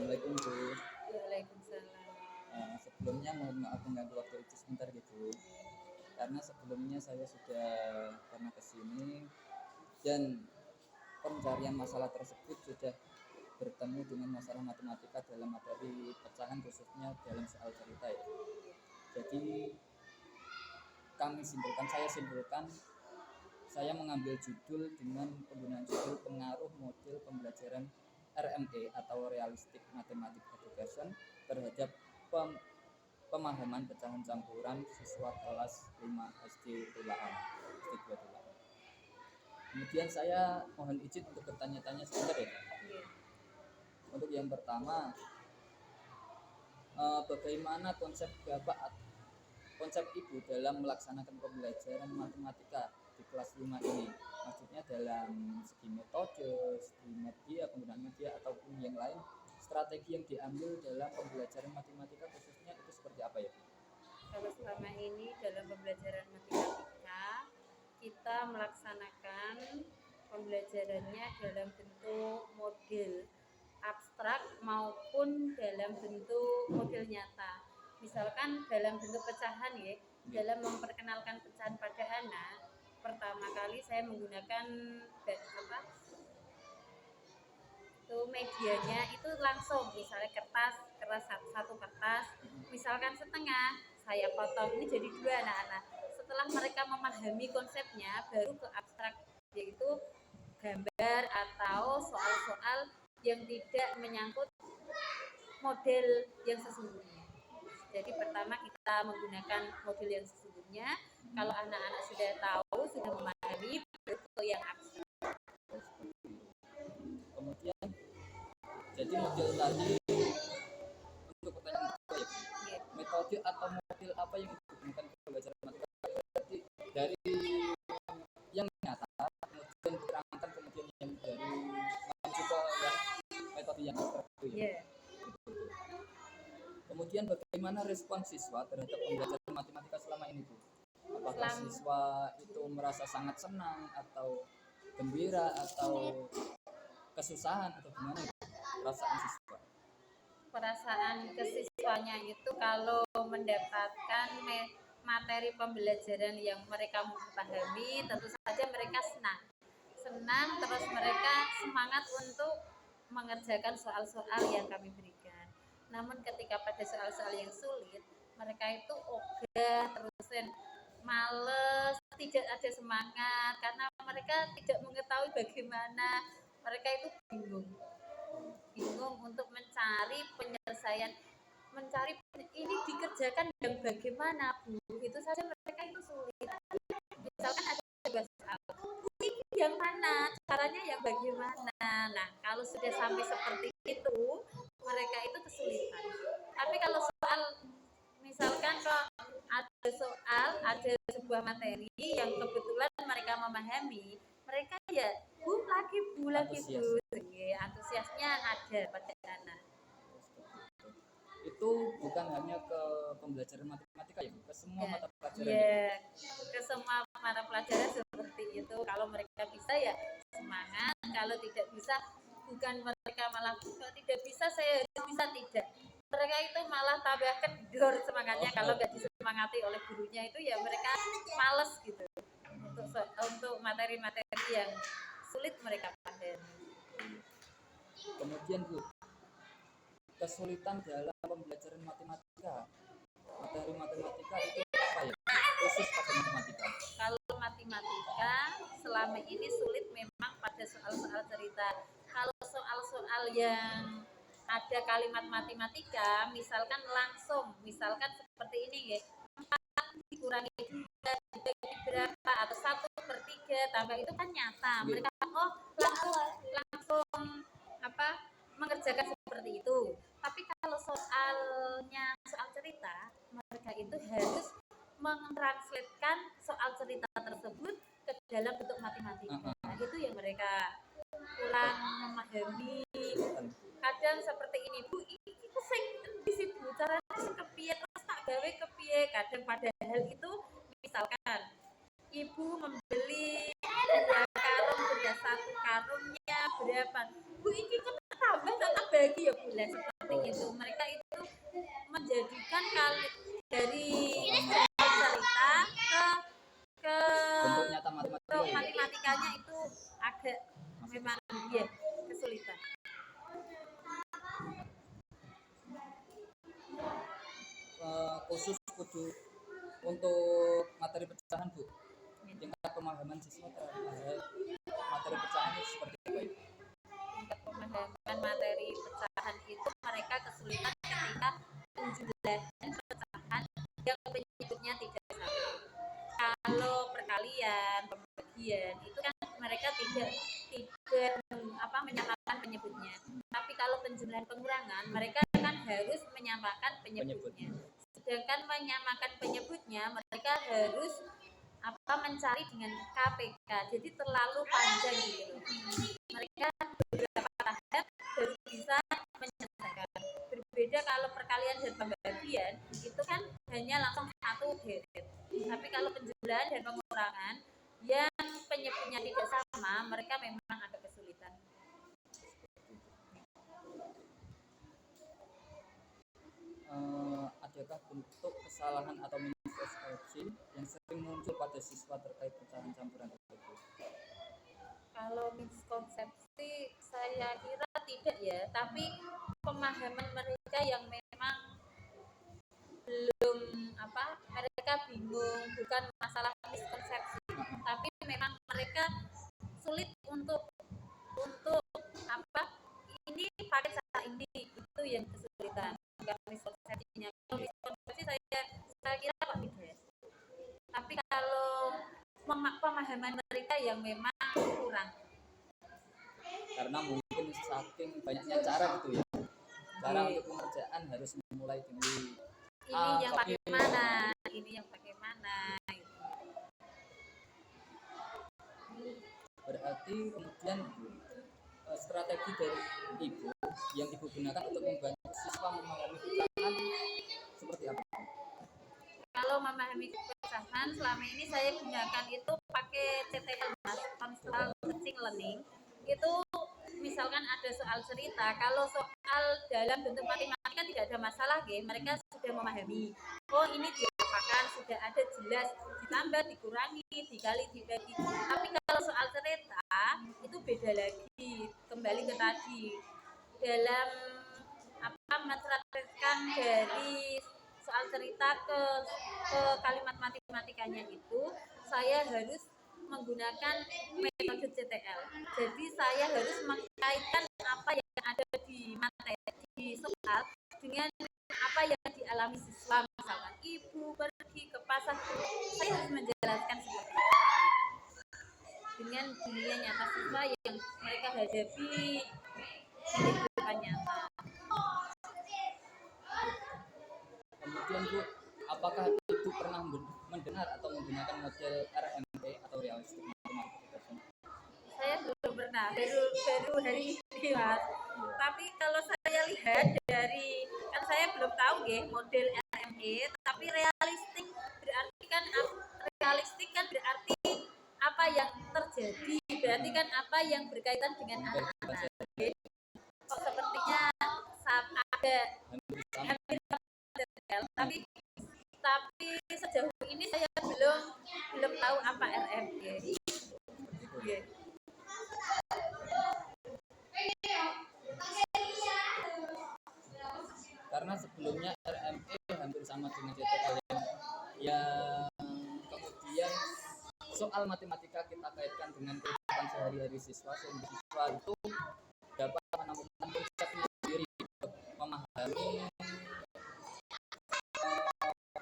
Assalamualaikum Bu. Waalaikumsalam. Sebelumnya mohon maaf mengganggu waktu itu sebentar gitu. Karena sebelumnya saya sudah pernah ke sini dan pencarian masalah tersebut sudah bertemu dengan masalah matematika dalam materi pecahan khususnya dalam soal cerita ya. Jadi saya mengambil judul dengan penggunaan judul pengaruh model pembelajaran RME atau Realistic Mathematics Education terhadap pemahaman pecahan campuran siswa kelas 5 SD Tulaan, SD 2 Tulaan. Kemudian saya mohon izin untuk bertanya-tanya sebentar ya. Untuk yang pertama, bagaimana konsep Ibu dalam melaksanakan pembelajaran matematika di kelas 5 ini? Maksudnya dalam segi metode, segi media, penggunaan media ataupun yang lain, strategi yang diambil dalam pembelajaran matematika khususnya itu seperti apa ya? Kalau selama ini dalam pembelajaran matematika kita melaksanakan pembelajarannya dalam bentuk model abstrak maupun dalam bentuk model nyata. Misalkan dalam bentuk pecahan ya, dalam memperkenalkan pecahan pada anak, pertama kali saya menggunakan itu medianya itu langsung, misalnya kertas satu kertas, misalkan setengah, saya potong ini jadi 2 anak-anak. Setelah mereka memahami konsepnya, baru ke abstrak, yaitu gambar atau soal-soal yang tidak menyangkut model yang sesungguhnya. Jadi pertama kita menggunakan model yang sesungguhnya. Kalau anak-anak sudah tahu, sudah memahami, baru ke yang abstrak. Kemudian jadi model tadi untuk pertanyaan kedua ya, metode atau model apa yang digunakan pembelajaran matematika? Jadi dari yang nyata kemudian diterangkan, kemudian yang dari menuju ke yang metode yang abstrak itu ya. Kemudian bagaimana respon siswa terhadap pembelajaran matematika selama ini Bu? Apakah siswa itu merasa sangat senang atau gembira atau kesusahan atau gimana itu perasaan siswa? Perasaan kesiswanya itu kalau mendapatkan materi pembelajaran yang mereka pahami, tentu saja mereka senang, terus mereka semangat untuk mengerjakan soal-soal yang kami berikan. Namun ketika pada soal-soal yang sulit, mereka itu ogah, terusin males, tidak ada semangat karena mereka tidak mengetahui bagaimana, mereka itu bingung untuk mencari penyelesaian, ini dikerjakan yang bagaimana Bu, itu saja mereka itu sulit. Misalkan ada tugas soal, ini yang mana, caranya yang bagaimana. Nah kalau sudah sampai seperti itu, mereka itu kesulitan. Tapi kalau soal, misalkan kalau ada sebuah materi yang kebetulan mereka memahami, mereka ya Bu lagi antusiasnya ada pada anak. Itu bukan hanya ke pembelajaran matematika ya, ke semua mata pelajaran. Ke semua mata pelajaran seperti itu. Kalau mereka bisa ya semangat, kalau tidak bisa bukan mereka malah kalau tidak bisa saya harus bisa, tidak. Mereka itu malah tambah kendor semangatnya. Kalau nggak disemangati oleh gurunya itu ya mereka males gitu untuk materi-materi yang sulit mereka pahami. Kemudian Bu, kesulitan dalam pembelajaran matematika, materi matematika itu apa ya? Khusus pada matematika. Kalau matematika selama ini sulit memang pada soal-soal cerita. Kalau soal-soal yang ada kalimat matematika, misalkan langsung, misalkan seperti ini ya, 4 dikurangi 2 dibagi berapa, atau 1/3 tambah, itu kan nyata. Mereka langsung mengerjakan seperti itu. Tapi kalau soalnya soal cerita, mereka itu harus mentranslatekan soal cerita tersebut ke dalam bentuk matematika. Itu yang mereka kurang memahami. Kadang seperti ini Bu, ini sing di Bu, caranya kepiye, terus tak gawe kepiye. Kadang padahal itu misalkan Ibu membeli 2 karung, beras 1 karungnya berapa Bu, ini kok tambah tak bagi ya Bu, gitu. Mereka itu menjadikan dari cerita ke bentuk nyata matematika ya. matematikanya itu agak memang ya kesulitan. Khusus kudu untuk materi pecahan Bu, tingkat pemahaman siswa terhadap materi pecahan itu seperti apa itu? Tingkat pemahaman materi pecahan itu mereka kesulitan ketika penjelasan pecahan yang penyebutnya tidak sama. Kalau perkalian, pembagian itu kan mereka tidak menyamakan penyebutnya. Tapi kalau penjumlahan pengurangan mereka kan harus menyamakan penyebutnya. Sedangkan menyamakan penyebutnya mereka harus mencari dengan KPK. Jadi terlalu panjang gitu. Mereka beberapa tahap baru bisa menyelesaikan. Berbeda kalau perkalian dan pembagian itu kan hanya langsung satu deret. Tapi kalau penjumlahan dan pengurangan yang penyebutnya tidak sama, mereka memang agak kesulitan. Adakah bentuk kesalahan atau mispersepsi yang sering muncul pada siswa terkait pecahan campuran tersebut? Kalau miskonsepsi saya kira tidak ya, tapi pemahaman mereka yang memang belum mereka bingung, bukan masalah miskonsepsi, tapi memang mereka sulit untuk ini pakai cara ini, itu yang kesulitan. Bukan miskonsepsinya. Kalau miskonsepsi saya kira kok tidak. Tapi kalau pemahaman mereka yang memang kurang. Karena mungkin saking banyaknya cara gitu ya. Cara untuk pengerjaan harus memulai dari ini yang pakai mana, ini yang pakai mana. Berarti kemudian strategi dari ibu yang ibu gunakan untuk membantu siswa memahami pecahan seperti apa? Kalau memahami pecahan selama ini saya gunakan itu pakai CTL Mas, Constant Teaching Learning. Itu misalkan ada soal cerita, kalau soal dalam bentuk matematika tidak ada masalah, mereka sudah memahami. Oh ini diapakan, sudah ada jelas, ditambah, dikurangi, dikali, dibagi. Tapi kalau soal cerita itu beda lagi, kembali ke tadi dalam mentranslasikan dari soal cerita ke kalimat matematikanya itu saya harus menggunakan metode CTL. Jadi saya harus mengkaitkan apa yang ada di materi di soal dengan apa yang dialami siswa. Misalkan ibu pergi ke pasar, saya harus menjelaskan seperti itu dengan dunia nyata siswa yang mereka hadapi di kehidupan nyata. Kemudian Bu, apakah ibu pernah mendengar atau menggunakan model RMP atau realistic mathematical? Saya belum pernah, baru hari ini Mas. Tapi kalau saya lihat dari, kan saya belum tahu model RME, tapi realistik berarti apa yang terjadi, berarti kan apa yang berkaitan dengan anak-anak. Kok sepertinya ada hampir detail, tapi sejauh ini saya belum tahu apa RME. Karena sebelumnya RME hampir sama dengan CTL yang kemudian soal matematika kita kaitkan dengan kehidupan sehari-hari siswa, sehingga siswa itu dapat menemukan konsepnya sendiri, memahami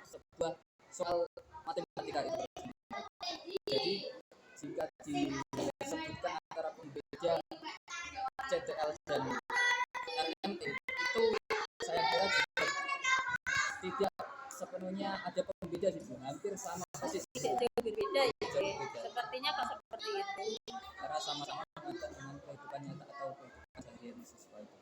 sebuah soal matematika itu. Jadi jika disebutkan antara pembeda CTL dan RME itu saya kira juga tidak sepenuhnya ada pembeda sih, hampir sama persis. Tidak jauh berbeda ya. Sepertinya kok seperti itu. Karena sama-sama berkaitan dengan kehidupan nyata atau kehidupan sehari-hari siswa itu.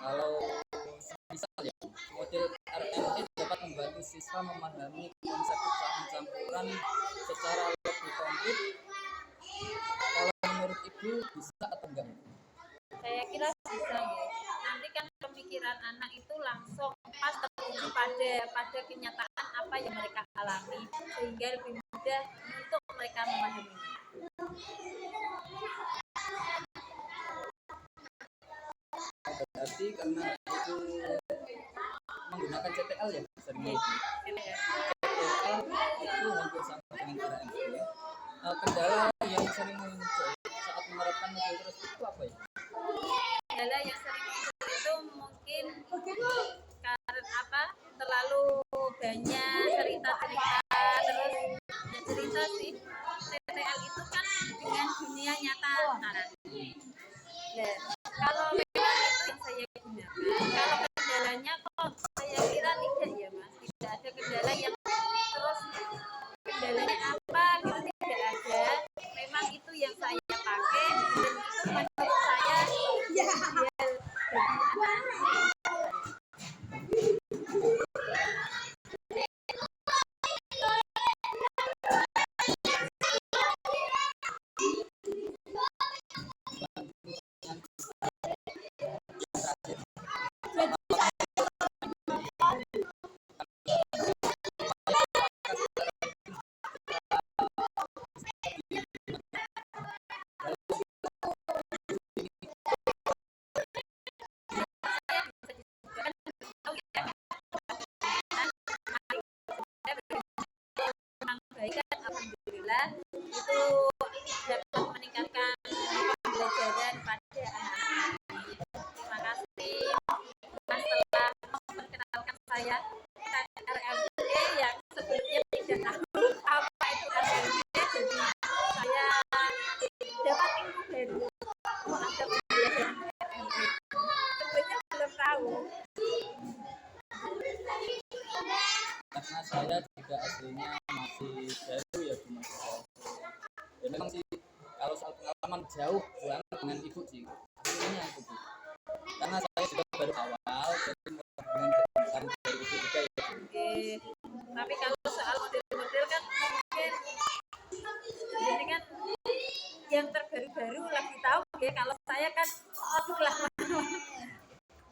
Kalau misal ya model siswa memahami konsep pecahan campuran secara lebih konkret. Kalau menurut Ibu bisa atau enggak? Saya kira bisa ya. Nanti kan pemikiran anak itu langsung pas tertuju pada kenyataan apa yang mereka alami, sehingga lebih mudah untuk mereka memahami. Berarti karena itu menggunakan CTL ya seringnya Ibu. Gitu ya. CTL itu hampir sama dengan RMP. Kendala yang sering muncul saat menerapkan model tersebut itu apa ya? Kendala yang sering muncul itu mungkin karena apa? Terlalu banyak cerita-cerita, terus ya cerita sih. CTL itu kan dengan dunia nyata. Nah, kalau memang itu yang saya gunakan, kalau kendalanya kok saya kira tidak ya Mas, tidak ada kendala yang terus kendalanya apa gitu tidak ada. Memang itu yang saya pakai dan itu menurut saya ideal bagi anak. Memang baik kan, alhamdulillah itu dapat meningkatkan pembelajaran pada anak-anak ini. Terima kasih Mas telah memperkenalkan saya tentang RLB yang sebelumnya tidak tahu apa itu RLB, jadi saya dapat ilmu baru. Oh, ada pembelajaran RLB. Sebelumnya belum tahu. Karena saya juga aslinya masih baru ya Bu Mas. Ya memang sih kalau soal pengalaman jauh banget dengan Ibu sih aslinya itu Bu. Karena saya juga baru awal jadi dengan dari Ibu juga ya Bu. Oke. Tapi kalau soal model-model kan mungkin ini kan yang terbaru-baru lagi tahu ya. Kalau saya kan produk lama,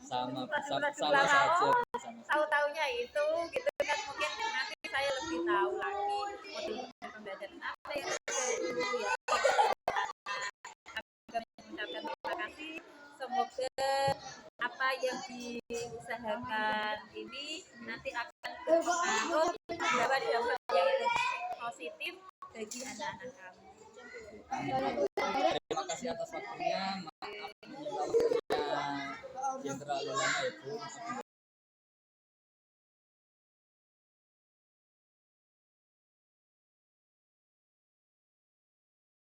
sama produk sama lama, saja oh, Bu, sama. tahu-taunya itu gitu kan, mungkin nanti saya lebih tahu lagi model-model pembelajaran apa yang terbaru ya. Kami mengucapkan terima kasih. Semoga apa yang diusahakan ini nanti akan berpengaruh membawa dampak yang positif bagi anak-anak kami. Terima kasih atas waktunya. Maaf menyita waktunya yang terlalu lama ya Bu.